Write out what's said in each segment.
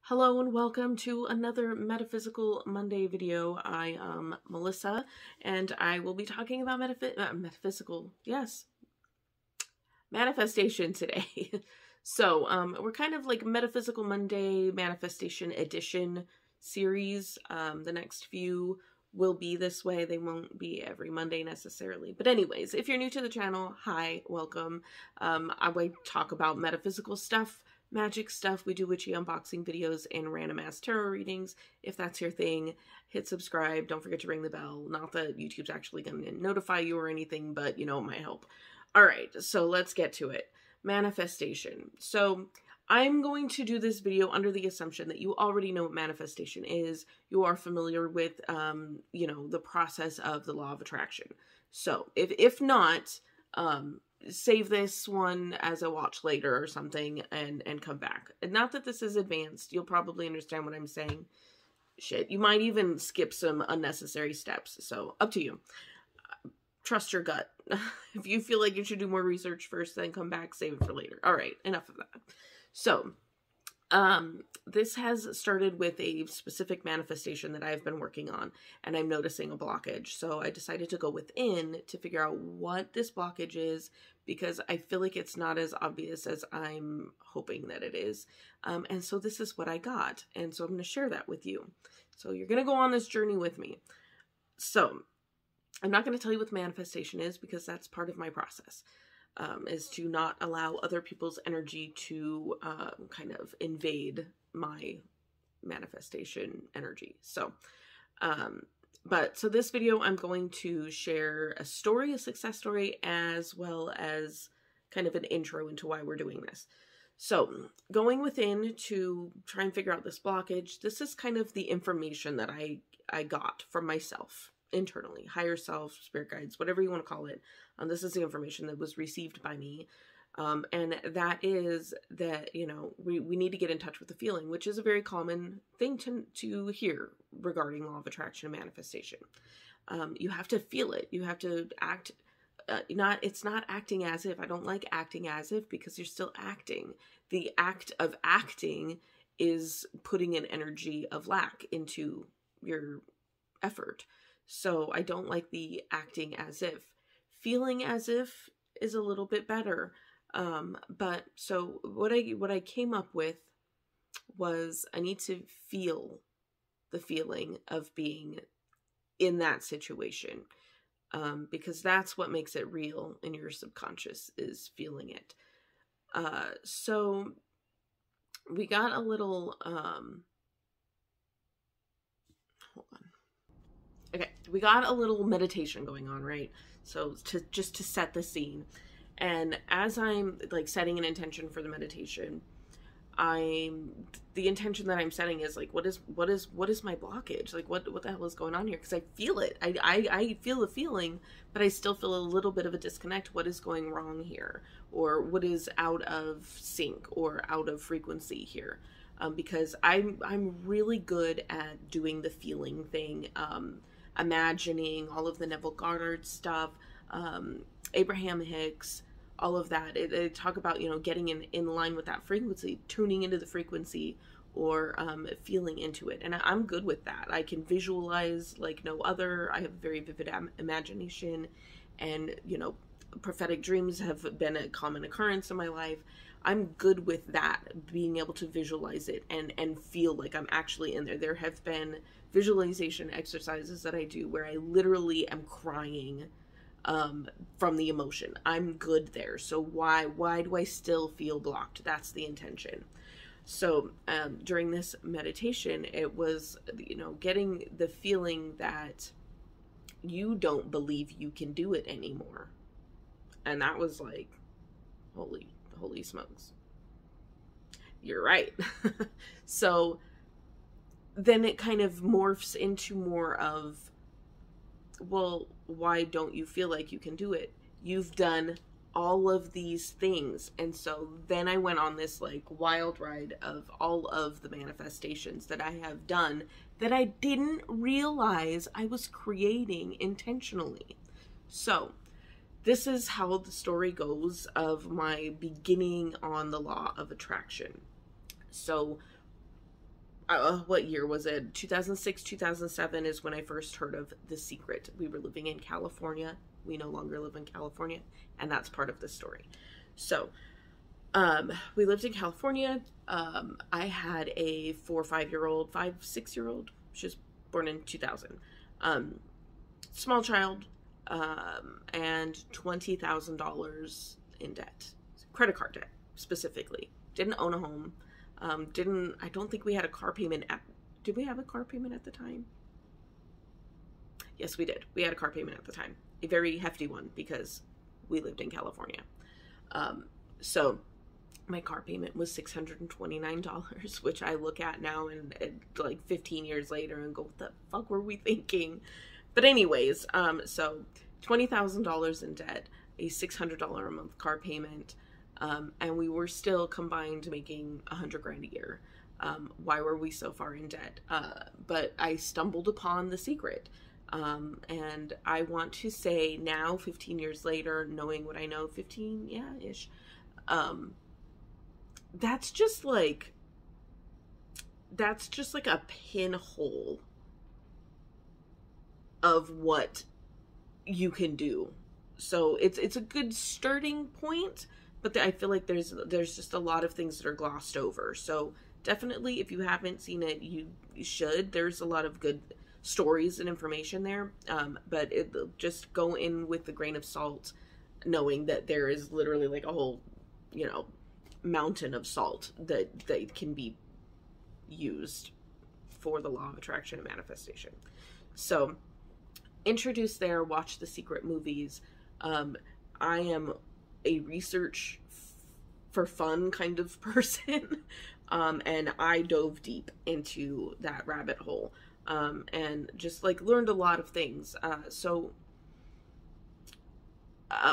Hello and welcome to another Metaphysical Monday video. I am Melissa and I will be talking about manifestation today. So we're kind of like Metaphysical Monday Manifestation Edition series. The next few will be this way. They won't be every Monday necessarily. But anyways, if you're new to the channel, hi, welcome. I will talk about metaphysical stuff, magic stuff. We do witchy unboxing videos and random ass tarot readings. If that's your thing, hit subscribe. Don't forget to ring the bell. Not that YouTube's actually going to notify you or anything, but you know, it might help. All right, so let's get to it. Manifestation. So I'm going to do this video under the assumption that you already know what manifestation is. You are familiar with, you know, the process of the law of attraction. So if not, save this one as a watch later or something and come back. And not that this is advanced. You'll probably understand what I'm saying. Shit, you might even skip some unnecessary steps. So up to you. Trust your gut. If you feel like you should do more research first, then come back, save it for later. All right, enough of that. So, this has started with a specific manifestation that I've been working on, and I'm noticing a blockage. So I decided to go within to figure out what this blockage is, because I feel like it's not as obvious as I'm hoping that it is. And so this is what I got, and so I'm going to share that with you. So you're going to go on this journey with me. So I'm not going to tell you what the manifestation is, because that's part of my process. Is to not allow other people's energy to kind of invade my manifestation energy. So, so this video, I'm going to share a story, a success story, as well as kind of an intro into why we're doing this. So going within to try and figure out this blockage, this is kind of the information that I got from myself. Internally, higher self, spirit guides, whatever you want to call it. This is the information that was received by me. And that is that, you know, we need to get in touch with the feeling, which is a very common thing to hear regarding law of attraction and manifestation. You have to feel it. You have to act, it's not acting as if. I don't like acting as if, because you're still acting. The act of acting is putting an energy of lack into your effort. So I don't like the acting as if. Feeling as if is a little bit better. But so what I came up with was I need to feel the feeling of being in that situation. Because that's what makes it real in your subconscious, is feeling it. So we got a little, hold on. Okay, we got a little meditation going on, right? So just to set the scene. And as I'm like setting an intention for the meditation, the intention that I'm setting is like, what is my blockage? Like what the hell is going on here? Because I feel it. I feel the feeling, but I still feel a little bit of a disconnect. What is going wrong here? Or what is out of sync or out of frequency here? Because I'm really good at doing the feeling thing. Imagining all of the Neville Goddard stuff, Abraham Hicks, all of that. They talk about, you know, getting in line with that frequency, tuning into the frequency, or feeling into it. And I'm good with that. I can visualize like no other. I have a very vivid imagination, and, you know, prophetic dreams have been a common occurrence in my life. I'm good with that, being able to visualize it and feel like I'm actually in there. There have been visualization exercises that I do where I literally am crying from the emotion. I'm good there. So why do I still feel blocked? That's the intention. So during this meditation, it was, you know, getting the feeling that you don't believe you can do it anymore. And that was like, holy smokes. You're right. So then it kind of morphs into more of, well, why don't you feel like you can do it? You've done all of these things. And so then I went on this like wild ride of all of the manifestations that I have done that I didn't realize I was creating intentionally. So this is how the story goes of my beginning on the law of attraction. So what year was it? 2006, 2007 is when I first heard of The Secret. We were living in California. We no longer live in California, and that's part of the story. So, we lived in California. I had a 6-year-old. She was born in 2000. Small child, and $20,000 in debt. Credit card debt, specifically. Didn't own a home. I don't think we had a car payment did we have a car payment at the time? Yes, we did. We had a car payment at the time. A very hefty one because we lived in California. So my car payment was $629, which I look at now and like 15 years later and go, what the fuck were we thinking? But anyways, so $20,000 in debt, a $600 a month car payment, and we were still combined making $100,000 a year. Why were we so far in debt? But I stumbled upon The Secret. And I want to say now, 15 years later, knowing what I know, 15, yeah-ish, that's just like a pinhole of what you can do. So it's a good starting point, but I feel like there's just a lot of things that are glossed over. So definitely, if you haven't seen it, you should. There's a lot of good stories and information there, but just go in with a grain of salt, knowing that there is literally like a whole, mountain of salt that can be used for the law of attraction and manifestation. So, introduced there, watch The Secret movies. I am a research for fun kind of person, and I dove deep into that rabbit hole. And just like learned a lot of things.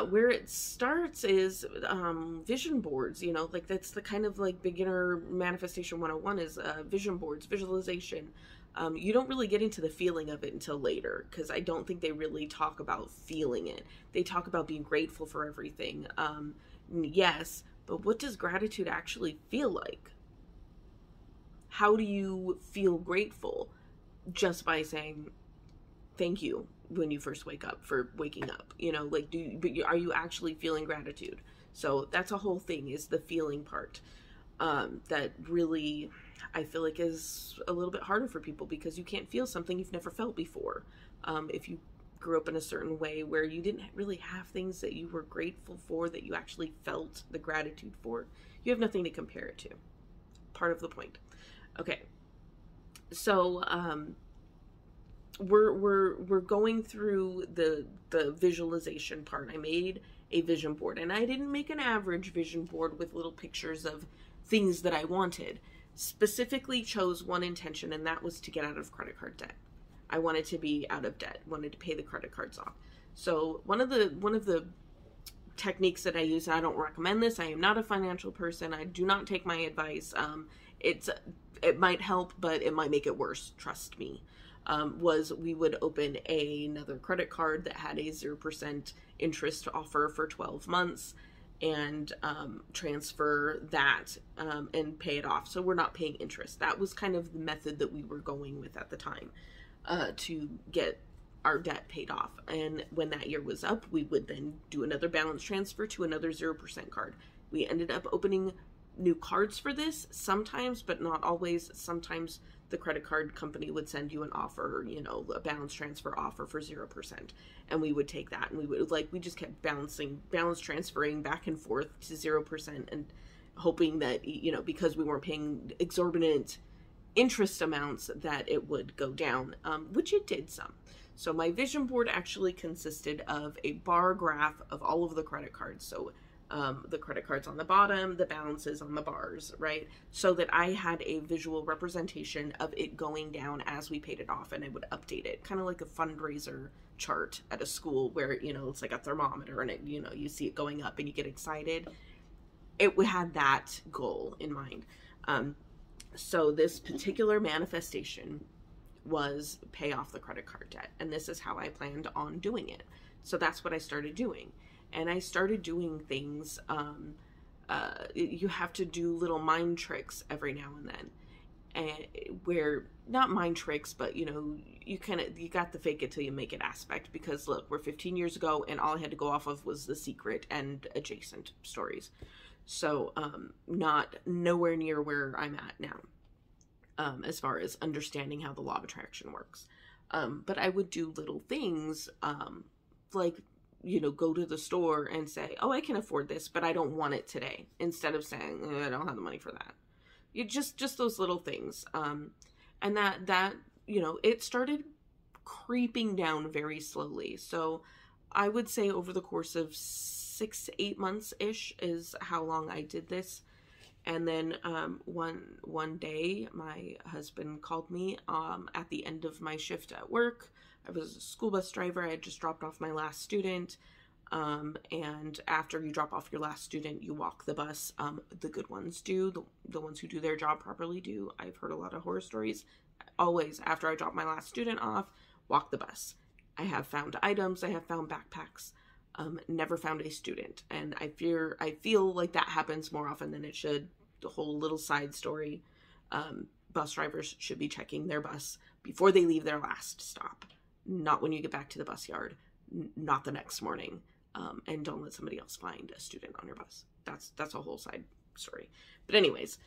Where it starts is vision boards, like that's the kind of like beginner manifestation 101 is vision boards, visualization. You don't really get into the feeling of it until later, because I don't think they really talk about feeling it. They talk about being grateful for everything. Yes, but what does gratitude actually feel like? How do you feel grateful? Just by saying thank you when you first wake up for waking up, are you actually feeling gratitude? So that's a whole thing, is the feeling part, that really I feel like is a little bit harder for people, because you can't feel something you've never felt before. If you grew up in a certain way where you didn't really have things that you were grateful for, that you actually felt the gratitude for, you have nothing to compare it to. Part of the point. Okay. So, we're going through the visualization part. I made a vision board, and I didn't make an average vision board with little pictures of things that I wanted. Specifically chose one intention, and that was to get out of credit card debt. I wanted to be out of debt, wanted to pay the credit cards off. So one of the techniques that I use, and I don't recommend this, I am not a financial person, I do not take my advice, it might help, but it might make it worse, trust me, was we would open another credit card that had a 0% interest offer for 12 months and transfer that and pay it off. So we're not paying interest. That was kind of the method that we were going with at the time to get our debt paid off. And when that year was up, we would then do another balance transfer to another 0% card. We ended up opening new cards for this sometimes, but not always. Sometimes the credit card company would send you an offer, a balance transfer offer for 0%, and we would take that, and we just kept balance transferring back and forth to 0%, and hoping that, because we weren't paying exorbitant interest amounts, that it would go down, which it did some. So my vision board actually consisted of a bar graph of all of the credit cards. So the credit cards on the bottom, the balances on the bars, right? So that I had a visual representation of it going down as we paid it off, and I would update it, kind of like a fundraiser chart at a school where, it's like a thermometer, and it, you see it going up and you get excited. It had that goal in mind. So this particular manifestation was pay off the credit card debt, and this is how I planned on doing it. So that's what I started doing. And I started doing things, you have to do little mind tricks every now and then. and where, not mind tricks, but you know, you got the fake it till you make it aspect, because look, we're 15 years ago and all I had to go off of was The Secret and adjacent stories. So not nowhere near where I'm at now, as far as understanding how the law of attraction works. But I would do little things, like, you know, go to the store and say, oh, I can afford this, but I don't want it today, instead of saying, I don't have the money for that. You just those little things. And that, you know, it started creeping down very slowly. So I would say over the course of 6 to 8 months-ish is how long I did this. And then one day, my husband called me at the end of my shift at work. I was a school bus driver. I had just dropped off my last student. And after you drop off your last student, you walk the bus. The good ones do. The ones who do their job properly do. I've heard a lot of horror stories. Always, after I drop my last student off, walk the bus. I have found items. I have found backpacks. Never found a student. And I feel like that happens more often than it should. The whole little side story. Bus drivers should be checking their bus before they leave their last stop. Not when you get back to the bus yard. Not the next morning. And don't let somebody else find a student on your bus. That's a whole side story. But anyways,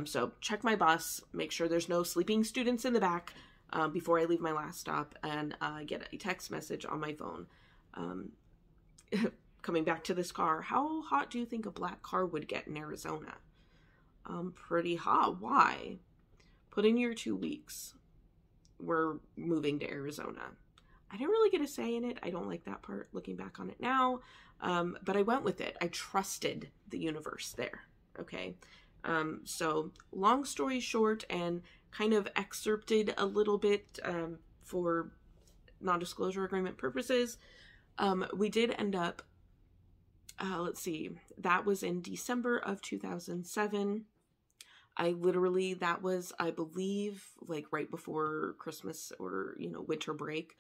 so check my bus, make sure there's no sleeping students in the back before I leave my last stop, and get a text message on my phone. Coming back to this car, how hot do you think a black car would get in Arizona? Pretty hot. Why? Put in your 2 weeks. We're moving to Arizona. I didn't really get a say in it. I don't like that part, looking back on it now. But I went with it. I trusted the universe there. Okay. So long story short, and kind of excerpted a little bit for non-disclosure agreement purposes, we did end up, let's see, that was in December of 2007. That was, I believe, like right before Christmas or, you know, winter break.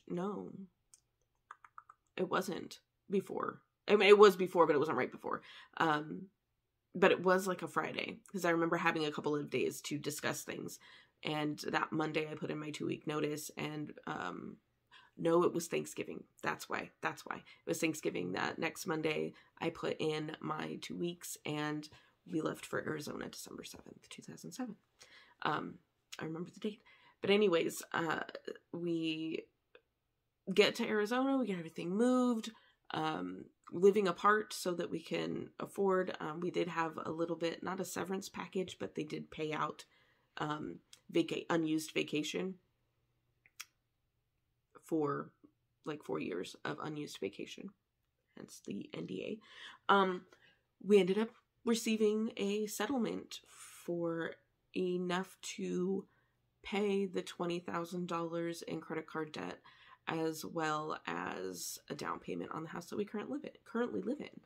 No, it wasn't before. I mean, it was before, but it wasn't right before. But it was like a Friday, because I remember having a couple of days to discuss things. And that Monday I put in my 2-week notice, and, no, it was Thanksgiving. That's why. It was Thanksgiving. That next Monday I put in my 2 weeks, and we left for Arizona December 7th, 2007. I remember the date. But anyways, we get to Arizona, we get everything moved, living apart so that we can afford. We did have a little bit, not a severance package, but they did pay out unused vacation for like 4 years of unused vacation, hence the NDA. We ended up receiving a settlement for enough to pay the $20,000 in credit card debt, as well as a down payment on the house that we currently live in.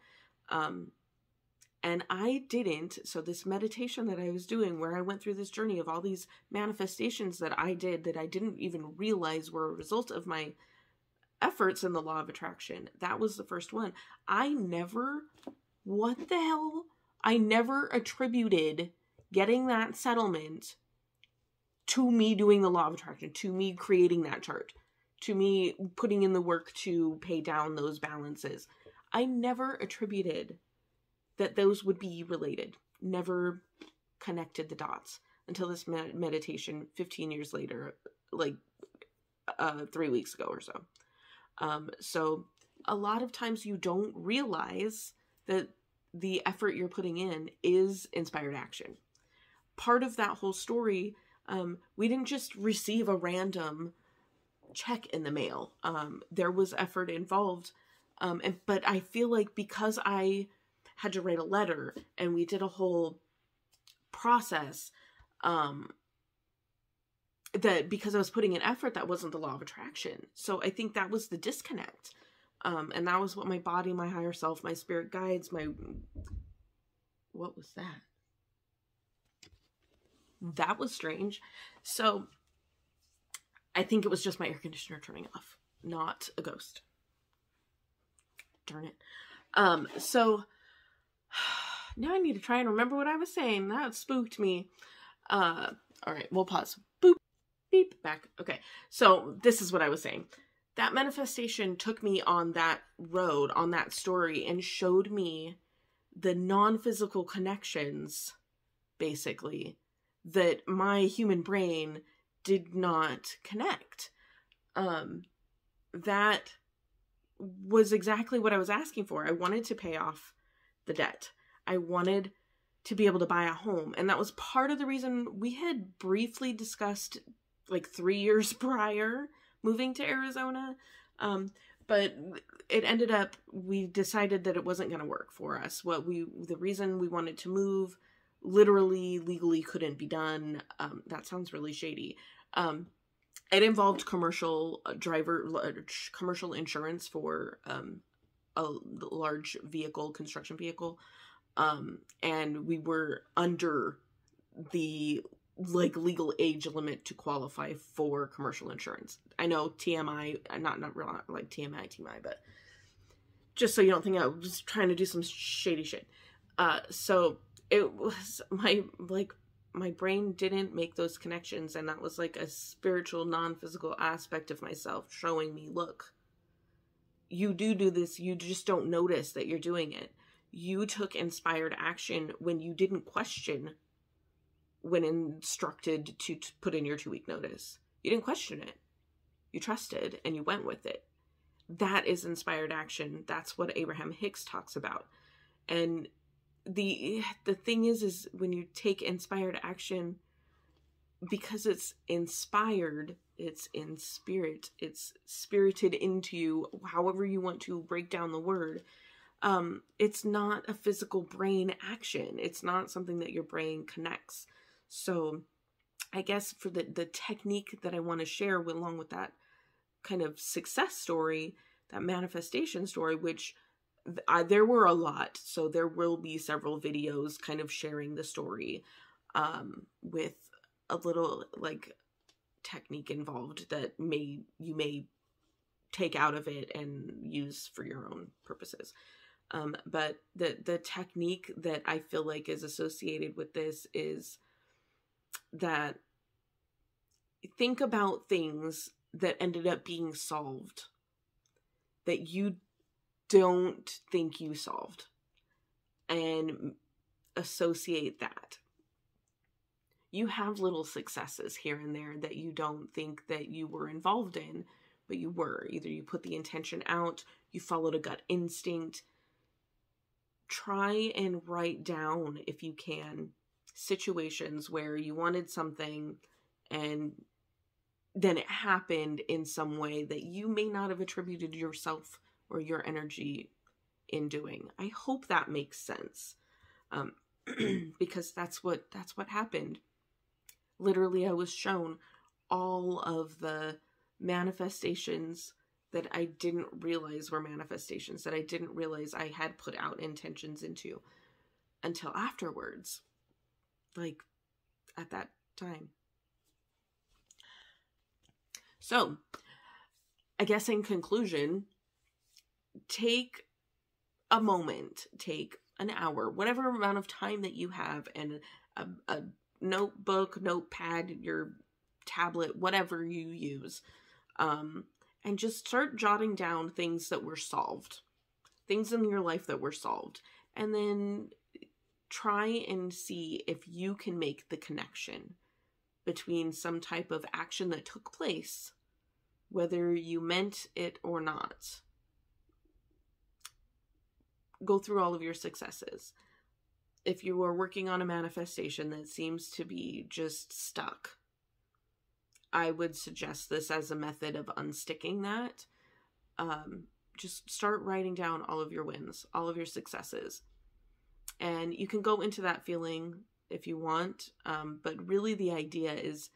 And I didn't, so this meditation that I was doing, where I went through this journey of all these manifestations that I did that I didn't even realize were a result of my efforts in the law of attraction, that was the first one. I never attributed getting that settlement to me doing the law of attraction, to me creating that chart, to me putting in the work to pay down those balances. I never attributed that those would be related. Never connected the dots until this meditation 15 years later, like 3 weeks ago or so. So a lot of times you don't realize that the effort you're putting in is inspired action. Part of that whole story, we didn't just receive a random check in the mail. There was effort involved. But I feel like because I had to write a letter and we did a whole process, that because I was putting in effort, that wasn't the law of attraction. So I think that was the disconnect. And that was what my body, my higher self, my spirit guides, what was that? That was strange. So I think it was just my air conditioner turning off, not a ghost. Darn it. So Now I need to try and remember what I was saying. That spooked me. All right, we'll pause. Boop, beep, back. Okay, so this is what I was saying. That manifestation took me on that road, on that story, and showed me the non-physical connections, basically, that my human brain did not connect. That was exactly what I was asking for. I wanted to pay off the debt. I wanted to be able to buy a home. And that was part of the reason we had briefly discussed, like 3 years prior, moving to Arizona. But it ended up, we decided that it wasn't going to work for us. The reason we wanted to move literally, legally couldn't be done. That sounds really shady. It involved commercial insurance for a large vehicle, construction vehicle. And we were under the legal age limit to qualify for commercial insurance. I know TMI, not real, like TMI, but just so you don't think I was trying to do some shady shit. So it was my brain didn't make those connections, and that was like a spiritual, non-physical aspect of myself showing me, look, you do this, you just don't notice that you're doing it. You took inspired action when you didn't question when instructed to put in your 2-week notice. You didn't question it. You trusted and you went with it. That is inspired action. That's what Abraham Hicks talks about. And the thing is when you take inspired action, because it's inspired, it's in spirit, it's spirited into you, however you want to break down the word. It's not a physical brain action. It's not something that your brain connects. So I guess for the technique that I want to share along with that kind of success story, that manifestation story, which there were a lot. So there will be several videos kind of sharing the story with a little like technique involved that you may take out of it and use for your own purposes. But the technique that I feel like is associated with this is that think about things that ended up being solved that you don't think you solved, and associate that. You have little successes here and there that you don't think that you were involved in, but you were. Either you put the intention out, you followed a gut instinct. Try and write down, if you can, situations where you wanted something and then it happened in some way that you may not have attributed yourself or your energy in doing. I hope that makes sense. Because that's what happened. Literally, I was shown all of the manifestations that I didn't realize were manifestations, that I didn't realize I had put out intentions into until afterwards, like at that time. So, I guess in conclusion, take a moment, take an hour, whatever amount of time that you have, and a notebook, notepad, your tablet, whatever you use, and just start jotting down things that were solved, things in your life that were solved, and then try and see if you can make the connection between some type of action that took place, whether you meant it or not. Go through all of your successes. If you are working on a manifestation that seems to be just stuck, I would suggest this as a method of unsticking that. Just start writing down all of your wins, all of your successes. And you can go into that feeling if you want, but really the idea is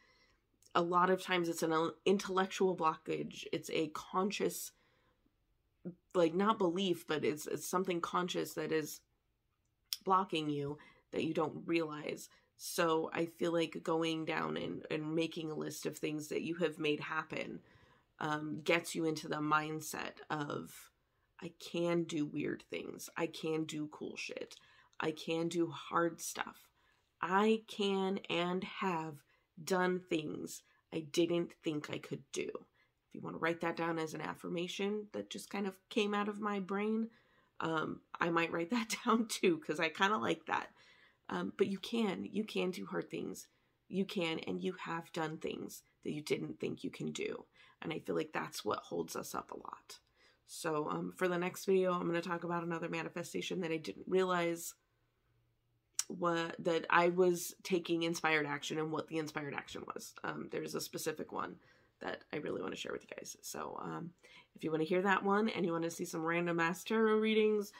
a lot of times it's an intellectual blockage. It's a conscious, like, not belief, but it's something conscious that is blocking you that you don't realize. So I feel like going down and making a list of things that you have made happen gets you into the mindset of, I can do weird things. I can do cool shit. I can do hard stuff. I can and have done things I didn't think I could do. If you want to write that down as an affirmation that just kind of came out of my brain, I might write that down too, because I kind of like that. But you can do hard things. You can, and you have done things that you didn't think you can do. And I feel like that's what holds us up a lot. So for the next video, I'm going to talk about another manifestation that I didn't realize that I was taking inspired action and what the inspired action was. There's a specific one that I really want to share with you guys. So if you want to hear that one and you want to see some random ass tarot readings,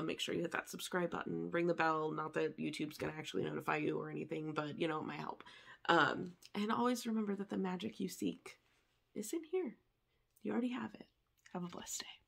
make sure you hit that subscribe button, ring the bell. Not that YouTube's going to actually notify you or anything, but you know, it might help. And always remember that the magic you seek is in here. You already have it. Have a blessed day.